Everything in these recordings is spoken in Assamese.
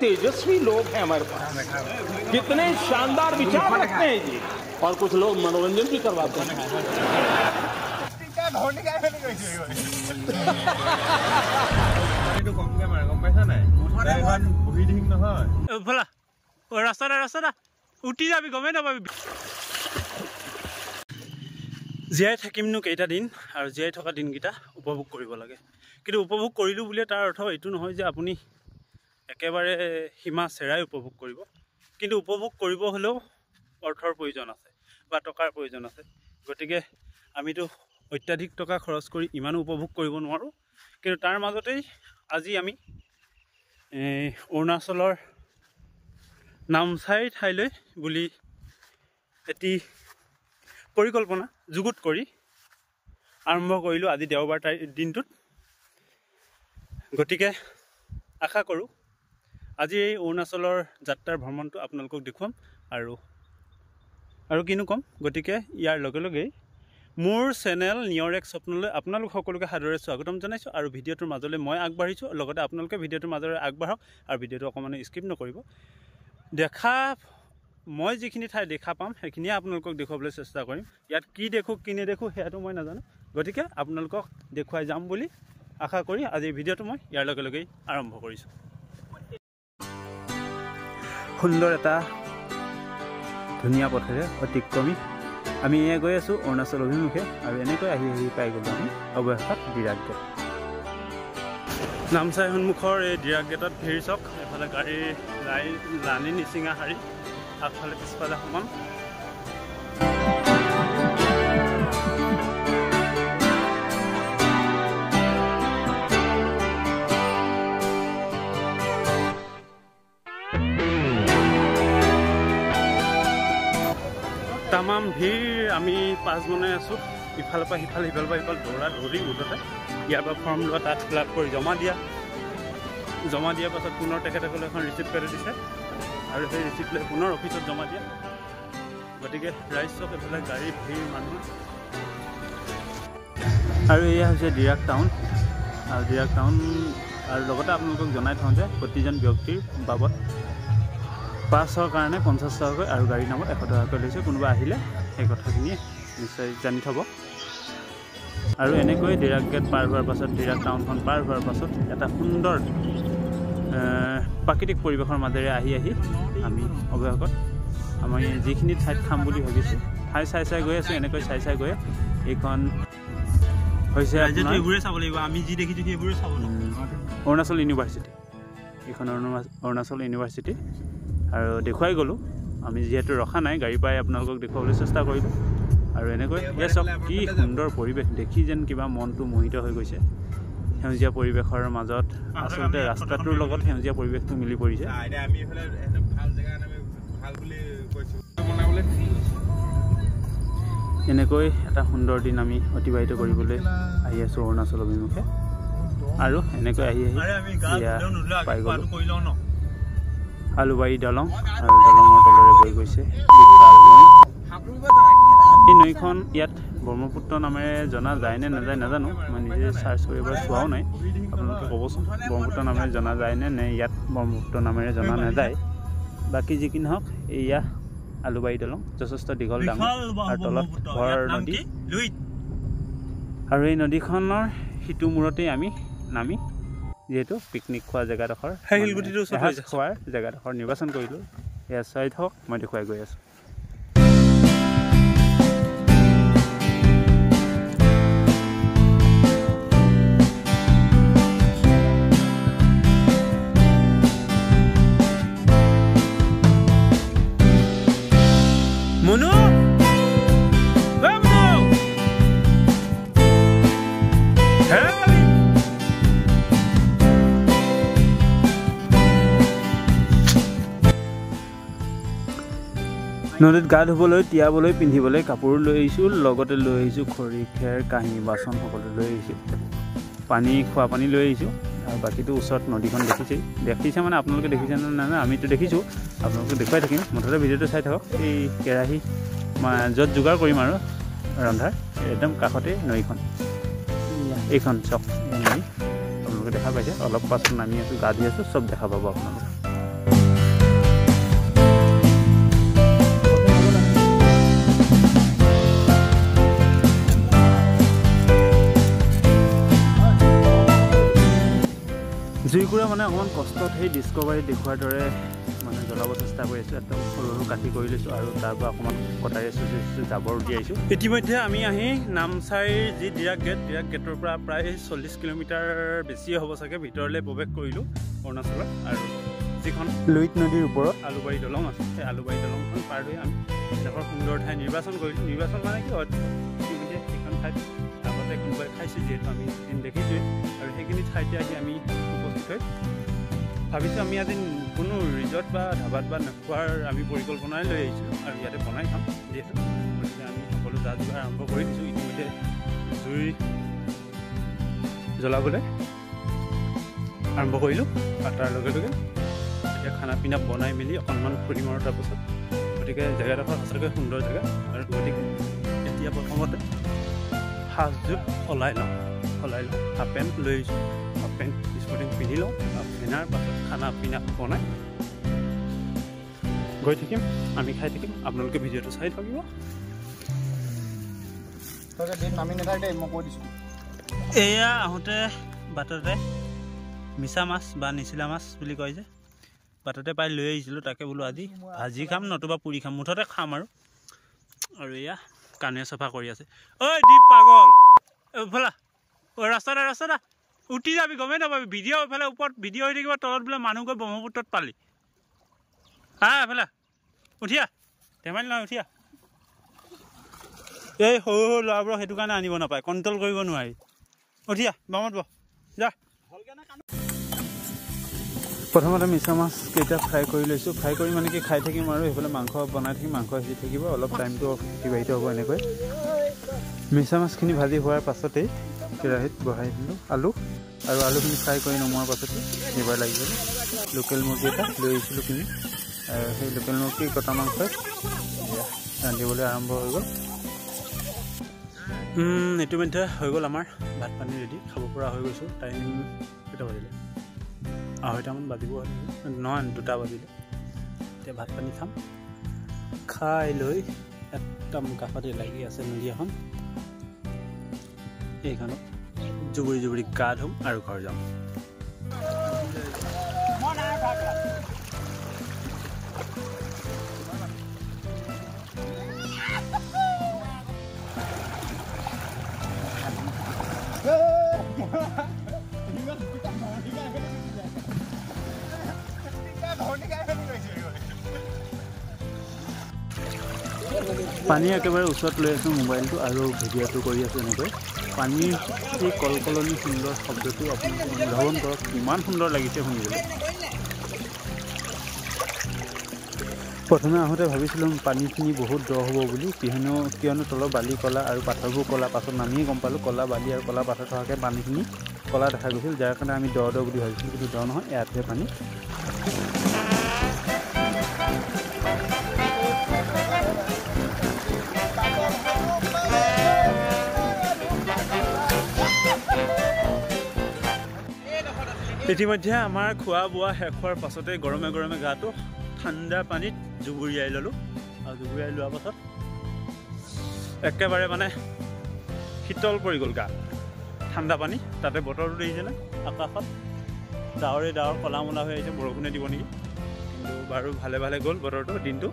तेजस्वी लोग हैं हमारे पास, कितने शानदार विचार रखते हैं जी। और कुछ लोग मनोरंजन भी करवाते हैं। रास्ता उठी जाबি গমেই নাপাবি। জীয়াই থাকিমনো কেইটা দিন আৰু জীয়াই থকা দিনকেইটা উপভোগ কৰিব লাগে। কিন্তু উপভোগ কৰিলোঁ বুলিয়ে তাৰ অৰ্থ এইটো নহয় যে আপুনি একেবাৰে সীমা চেৰাই উপভোগ কৰিব। কিন্তু উপভোগ কৰিব হ'লেও অৰ্থৰ প্ৰয়োজন আছে বা টকাৰ প্ৰয়োজন আছে। গতিকে আমিতো অত্যাধিক টকা খৰচ কৰি ইমানো উপভোগ কৰিব নোৱাৰোঁ। কিন্তু তাৰ মাজতেই আজি আমি অৰুণাচলৰ নামচাই ঠাইলৈ বুলি এটি পৰিকল্পনা যুগুত কৰি আৰম্ভ কৰিলোঁ আজি দেওবাৰ দিনটোত। গতিকে আশা কৰোঁ আজি এই অৰুণাচলৰ যাত্ৰাৰ ভ্ৰমণটো আপোনালোকক দেখুৱাম আৰু কিনো ক'ম। গতিকে ইয়াৰ লগে লগেই মোৰ চেনেল নিয়ৰ এক স্বপ্নলৈ আপোনালোক সকলোকে সাদৰে স্বাগতম জনাইছোঁ। আৰু ভিডিঅ'টোৰ মাজলৈ মই আগবাঢ়িছোঁ, লগতে আপোনালোকে ভিডিঅ'টোৰ মাজলৈ আগবাঢ়ক আৰু ভিডিঅ'টো অকণমান স্কিপ নকৰিব। মই যিখিনি ঠাই দেখা পাম সেইখিনিয়ে আপোনালোকক দেখুৱাবলৈ চেষ্টা কৰিম। ইয়াত কি দেখোঁ কি নেদেখোঁ সেয়াটো মই নাজানো। গতিকে আপোনালোকক দেখুৱাই যাম বুলি আশা কৰি আজিৰ ভিডিঅ'টো মই ইয়াৰ লগে লগেই আৰম্ভ কৰিছোঁ। সুন্দৰ এটা ধুনীয়া পথেৰে অতিক্ৰমি আমি এয়া গৈ আছোঁ অৰুণাচল অভিমুখে। আৰু এনেকৈ আহি পাই গ'লোঁ আমি অৱশেষত ডিৰাগ গেট। নামচাই সন্মুখৰ এই ডিৰাগ গেটত ভিৰ চাওক। এফালে গাড়ীৰ লানি নিচিঙা শাৰী, আগফালে পিছফালে সমান। তামাম ভিৰ। আমি পাঁচ বনাই আছোঁ, ইফালৰ পৰা সিফালে সিফালৰ পৰা সিফালে দৌৰা দৌৰি মুঠতে ইয়াৰ পৰা ফৰ্ম লোৱা তাত ফিল আপ কৰি জমা দিয়াৰ পাছত পুনৰ তেখেতসকলে এখন ৰিচিপ্ট কাৰ্ড দিছে আৰু সেই ৰিচিপ্ট লৈ পুনৰ অফিচত জমা দিয়া। গতিকে ৰাইজক এইফালে গাড়ী ভিৰ মানুহ। আৰু এয়া হৈছে ডিৰাগ টাউন। আৰু ডিৰাগ টাউন আৰু লগতে আপোনালোকক জনাই থওঁ যে প্ৰতিজন ব্যক্তিৰ বাবদ পাছৰ কাৰণে 50 টকাকৈ আৰু গাড়ীৰ নামত 100 টকাকৈ লৈছে। কোনোবা আহিলে সেই কথাখিনিয়ে নিশ্চয় জানি থ'ব। আৰু এনেকৈ ডিৰাগ গেট পাৰ হোৱাৰ পাছত, ডিৰাগ টাউনখন পাৰ হোৱাৰ পাছত এটা সুন্দৰ প্ৰাকৃতিক পৰিৱেশৰ মাজেৰে আহি আমি অৱশেষত আমি যিখিনি ঠাইত খাম বুলি ভাবিছোঁ ঠাই চাই গৈ আছোঁ। এনেকৈ চাই গৈ এইখন হৈছে এইবোৰে চাব লাগিব। আমি যি দেখিছোঁ সেইবোৰে চাব লাগিব। অৰুণাচল ইউনিভাৰ্চিটি, এইখন অৰুণাচল ইউনিভাৰ্চিটি। আৰু দেখুৱাই গ'লোঁ আমি, যিহেতু ৰখা নাই গাড়ী পাই আপোনালোকক দেখুৱাবলৈ চেষ্টা কৰিলোঁ। আৰু এনেকৈ এয়া চাওক কি সুন্দৰ পৰিৱেশ, দেখি যেন কিবা মনটো মোহিত হৈ গৈছে। সেউজীয়া পৰিৱেশৰ মাজত আচলতে ৰাস্তাটোৰ লগত সেউজীয়া পৰিৱেশটো মিলি পৰিছে। এনেকৈ এটা সুন্দৰ দিন আমি অতিবাহিত কৰিবলৈ আহি আছোঁ অৰুণাচল অভিমুখে। আৰু এনেকৈ আহি পাই গ'লোঁ আলুবাৰী দলং। আৰু দলঙৰ তলেৰে বৈ গৈছে বিশাল নৈ। এই নৈখন ইয়াত ব্ৰহ্মপুত্ৰ নামেৰে জনা যায় নে নাযায় নাজানো, মই নিজে চাৰ্চ কৰি এবাৰ চোৱাও নাই। আপোনালোকে ক'বচোন ব্ৰহ্মপুত্ৰ নামেৰে জনা যায়নে নে ইয়াত ব্ৰহ্মপুত্ৰ নামেৰে জনা নাযায়। বাকী যি কি নহওক, এয়া আলুবাৰী দলং যথেষ্ট দীঘল ডাঙৰ আৰু তলত ঘৰ নদী। আৰু এই নদীখনৰ সিটো মূৰতেই আমি নামি যিহেতু পিকনিক খোৱা জেগাডোখৰ, খোৱাৰ জেগাডোখৰ নিৰ্বাচন কৰিলোঁ। এয়া চাই থাকক, মই দেখুৱাই গৈ আছোঁ। মনু নদীত গা ধুবলৈ, তিয়াবলৈ, পিন্ধিবলৈ কাপোৰ লৈ আহিছোঁ। লগতে লৈ আহিছোঁ খৰি, খেৰ, কাঁহী, বাচন সকলো লৈ আহিছোঁ। পানী, খোৱা পানী লৈ আহিছোঁ। আৰু বাকীটো ওচৰত নদীখন দেখিছে মানে আপোনালোকে দেখিছে নে নাই আমিতো দেখিছোঁ, আপোনালোকে দেখুৱাই থাকিম। মুঠতে ভিডিঅ'টো চাই থাকক। এই কেৰাহী য'ত যোগাৰ কৰিম আৰু ৰন্ধাৰ একদম কাষতে নৈখন, এইখন চক নদী আপোনালোকে দেখা পাইছে। অলপ পাছত নামি আছোঁ, গা ধুই আছোঁ, চব দেখা পাব আপোনালোকে। জুইকুৰা মানে অকণমান কষ্টত সেই ডিস্কভাৰী দেখুৱাৰ দৰে মানে জ্বলাব চেষ্টা কৰি আছোঁ। একদম সৰু সৰু কাঠি কৰি লৈছোঁ আৰু তাৰ পৰা অকণমান কটাৰী চুচি জাবৰ উলিয়াইছোঁ। ইতিমধ্যে আমি আহি নামচাইৰ যি ডিৰাক গেটৰ পৰা প্ৰায় 40 কিলোমিটাৰ বেছিয়ে হ'ব চাগে ভিতৰলৈ প্ৰৱেশ কৰিলোঁ অৰুণাচলৰ। আৰু যিখন লুইত নদীৰ ওপৰত আলুবাৰী দলং আছে, সেই আলুবাৰী দলংখন পাৰ হৈ আমি এডোখৰ সুন্দৰ ঠাই নিৰ্বাচন কৰিলোঁ। নিৰ্বাচন মানে কি হয়, ইতিমধ্যে সেইখন ঠাইত আগতে কোনোবাই খাইছোঁ যিহেতু আমি দেখিছোঁৱেই, আৰু সেইখিনি ঠাইতে আহি আমি উপস্থিত হৈ ভাবিছোঁ আমি আজি কোনো ৰিজৰ্ট বা ধাবাত বা নোখোৱাৰ আমি পৰিকল্পনাই লৈ আহিছোঁ আৰু ইয়াতে বনাই খাম যিহেতু। গতিকে আমি সকলো যা যোগাৰ আৰম্ভ কৰি দিছোঁ। ইতিমধ্যে জুই জ্বলাবলৈ আৰম্ভ কৰিলোঁ আৰু তাৰ লগে লগে এতিয়া খানা পিনা বনাই মেলি অকণমান ফুৰিম আৰু তাৰপাছত। গতিকে জেগাডোখৰ সঁচাকৈ সুন্দৰ জেগা। আৰু গতিকে এতিয়া প্ৰথমতে সাজযোৰ সলাই লওঁ। হাফ পেণ্ট লৈ আহিছোঁ, হাফ পেণ্ট স্পৰ্টিং পিন্ধি লওঁ। পিন্ধাৰ পাছত খানা পিনা বনাই গৈ থাকিম, আমি খাই থাকিম। আপোনালোকে ভিডিঅ'টো চাই থাকিব। এয়া আহোঁতে বাটতে মিছা মাছ বা নিচিলা মাছ বুলি কয় যে, বাটতে পাই লৈ আহিছিলোঁ। তাকে বোলো আজি ভাজি খাম নতুবা পুৰি খাম, মুঠতে খাম আৰু এয়া কাণে চফা কৰি আছে। ঐ দীপ পাগল, এইফালে ৰাস্তাটা উঠি যাবি, গমেই নাপাবি। ভিডিঅ' এইফালে ওপৰত ভিডিঅ' হৈ থাকিব, তলত বোলে মানুহ গৈ ব্ৰহ্মপুত্ৰত পালি। এইফালে উঠিয়া, ধেমালি নহয়, উঠিয়া। এই সৰু সৰু ল'ৰাবোৰক সেইটো কাৰণে আনিব নাপায়, কণ্ট্ৰল কৰিব নোৱাৰি। উঠিয়া বামত বহ যা। প্ৰথমতে মিছা মাছকেইটা ফ্ৰাই কৰি লৈছোঁ। ফ্ৰাই কৰি মানে কি খাই থাকিম আৰু সেইফালে মাংস বনাই থাকিম, মাংস সিজি থাকিব, অলপ টাইমটো অতিবাহিত হ'ব এনেকৈ। মিছা মাছখিনি ভাজি হোৱাৰ পাছতেই কেৰাহীত বহাই দিলোঁ আলু, আৰু আলুখিনি ফ্ৰাই কৰি নমোৱাৰ পাছতেই এইবাৰ লাগি গ'ল লোকেল মুৰ্গী এটা লৈ আহিছিলোঁ কিনি। আৰু সেই লোকেল মুৰ্গী কটা মাংসই ৰান্ধিবলৈ আৰম্ভ হৈ গ'ল। ইতিমধ্যে হৈ গ'ল আমাৰ ভাত পানী ৰেডি, খাব পৰা হৈ গৈছোঁ। টাইম কেইটা বাজিলে? 2:30মান বাজিব নহয়, 2টা বাজিলে। এতিয়া ভাত পানী খাম। খাই লৈ একদম কাষতে লাগি আছে নদী এখন, এইখনত জুবুৰি গা ধুম আৰু ঘৰ যাম। পানী একেবাৰে ওচৰত লৈ আছোঁ মোবাইলটো আৰু ভিডিঅ'টো কৰি আছোঁ এনেকৈ। পানীৰ এই কলকলনি সুন্দৰ শব্দটো আপোনালোকে অনুধাৱন কৰক, কিমান সুন্দৰ লাগিছে শুনিবলৈ। প্ৰথমে আহোঁতে ভাবিছিলোঁ পানীখিনি বহুত দ হ'ব বুলি, কিয়নো তলৰ বালি ক'লা আৰু পাথৰবোৰ ক'লা। পাছত নামিয়ে গম পালোঁ ক'লা বালি আৰু ক'লা পাথৰ থকাকৈ পানীখিনি ক'লা দেখা গৈছিল, যাৰ কাৰণে আমি দ বুলি ভাবিছিলোঁ, কিন্তু দ নহয়, এয়াতহে পানী। ইতিমধ্যে আমাৰ খোৱা বোৱা শেষ হোৱাৰ পাছতে গৰমে গৰমে গাটো ঠাণ্ডা পানীত জুবুৰিয়াই ল'লোঁ। আৰু জুবুৰিয়াই লোৱাৰ পাছত একেবাৰে মানে শীতল পৰি গ'ল গা। ঠাণ্ডা পানী, তাতে বতৰটো দেখিছেনে, আকাশত ডাৱৰ কলা মলা হৈ আহিছে, বৰষুণে দিব নেকি। কিন্তু বাৰু ভালে গ'ল বতৰটো, দিনটো।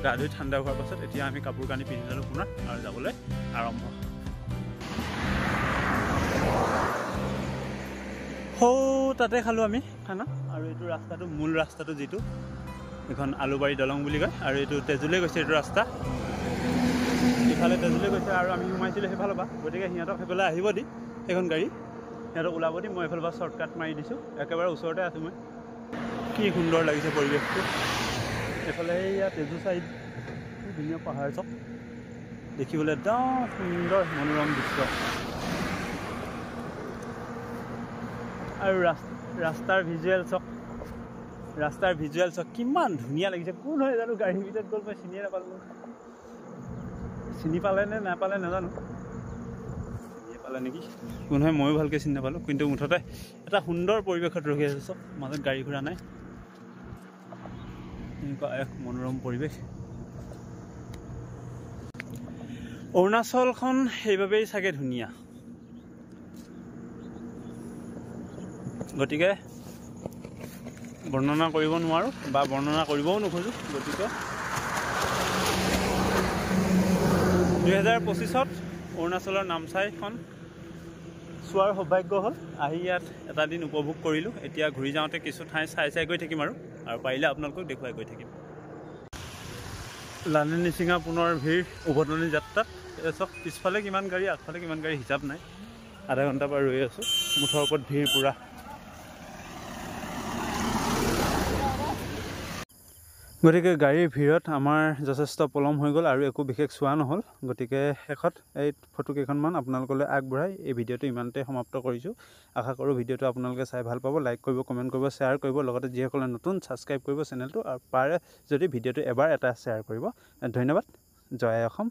গা ধুই ঠাণ্ডা হোৱাৰ পাছত এতিয়া আমি কাপোৰ কানি পিন্ধি ল'লোঁ পুনৰ আৰু যাবলৈ আৰম্ভ। তাতে খালোঁ আমি খানা। আৰু এইটো ৰাস্তাটো, মূল ৰাস্তাটো যিটো, এইখন আলুবাৰী দলং বুলি কয়, আৰু এইটো তেজুলৈ গৈছে এইটো ৰাস্তা। ইফালে তেজুলৈ গৈছে আৰু আমি সোমাইছিলোঁ সেইফালৰ পৰা। গতিকে সিহঁতক সেইফালে আহিব দি, সেইখন গাড়ী সিহঁতক ওলাব দি মই এইফালৰ পৰা শ্বৰ্টকাট মাৰি দিছোঁ। একেবাৰে ওচৰতে আছোঁ মই। কি সুন্দৰ লাগিছে পৰিৱেশটো। এইফালে এইয়া তেজু চাইড, ধুনীয়া পাহাৰ চব দেখিবলৈ একদম সুন্দৰ মনোৰম দৃশ্য। আৰু ৰাস্তাৰ ভিজুৱেলছক কিমান ধুনীয়া লাগিছে। কোন হয় জানো গাড়ীৰ ভিতৰত গ'ল, মই চিনিয়ে নাপালোঁ। চিনি পালে নে নাপালে নাজানো, চিনিয়ে পালে নেকি, কোন হয় ময়ো ভালকৈ চিনি নাপালোঁ। কিন্তু মুঠতে এটা সুন্দৰ পৰিৱেশত ৰখি আছে চব, মাজত গাড়ী ঘোঁৰা নাই, এনেকুৱা এক মনোৰম পৰিৱেশ। অৰুণাচলখন সেইবাবেই চাগে ধুনীয়া। গতিকে বৰ্ণনা কৰিব নোৱাৰোঁ বা বৰ্ণনা কৰিবও নোখোজোঁ। গতিকে 2025ত অৰুণাচলৰ নামচাইখন চোৱাৰ সৌভাগ্য হ'ল। আহি ইয়াত এটা দিন উপভোগ কৰিলোঁ। এতিয়া ঘূৰি যাওঁতে কিছু ঠাই চাই গৈ থাকিম আৰু পাৰিলে আপোনালোকক দেখুৱাই গৈ থাকিম। লানি নিচিঙা পুনৰ ভিৰ উভতনি যাত্ৰাত। চব পিছফালে কিমান গাড়ী, আগফালে কিমান গাড়ী হিচাপ নাই। আধা ঘণ্টাৰ পৰা ৰৈ আছোঁ। মুঠৰ ওপৰত ভিৰ পূৰা। গতিকে গাড়ীৰ ভিৰত আমাৰ যথেষ্ট পলম হৈ গ'ল আৰু একো বিশেষ চোৱা নহ'ল। গতিকে শেষত এই ফটোকেইখনমান আপোনালোকলৈ আগবঢ়াই এই ভিডিঅ'টো ইমানতে সমাপ্ত কৰিছোঁ। আশা কৰোঁ ভিডিঅ'টো আপোনালোকে চাই ভাল পাব। লাইক কৰিব, কমেণ্ট কৰিব, শ্বেয়াৰ কৰিব, লগতে যিসকলে নতুন ছাবস্ক্ৰাইব কৰিব চেনেলটো, আৰু পাৰে যদি ভিডিঅ'টো এবাৰ এটা শ্বেয়াৰ কৰিব। ধন্যবাদ। জয় অসম।